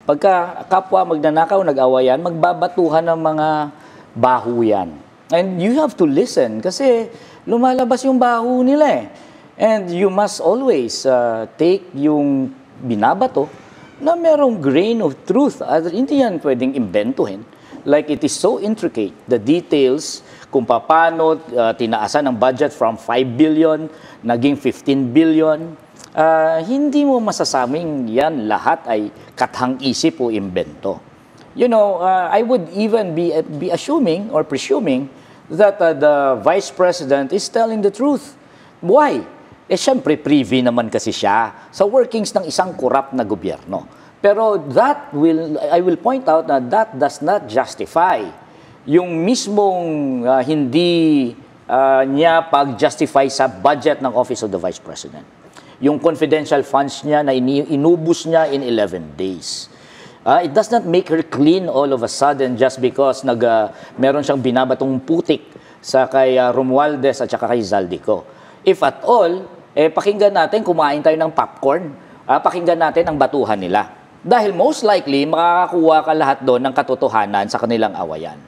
Pagka kapwa magnanakaw, nag-awayan, magbabatuhan ng mga baho yan. And you have to listen kasi lumalabas yung baho nila eh. And you must always take yung binabato na merong grain of truth. At hindi yan pwedeng imbentuhin. Like it is so intricate, the details kung paano tinaasan ang budget from 5 billion, naging 15 billion. Hindi mo masasabing yan lahat ay kathang-isip o imbento. You know, I would even be assuming or presuming that the Vice President is telling the truth. Why? Eh, syempre, privy naman kasi siya sa workings ng isang korap na gobyerno. Pero I will point out na that does not justify yung mismong hindi niya pag-justify sa budget ng Office of the Vice President. Yung confidential funds niya na inubos niya in 11 days. It does not make her clean all of a sudden just because meron siyang binabatong putik sa kay Romualdez at saka kay Zaldico. If at all, pakinggan natin, kumain tayo ng popcorn, pakinggan natin ang batuhan nila. Dahil most likely, makakakuha ka lahat doon ng katotohanan sa kanilang awayan.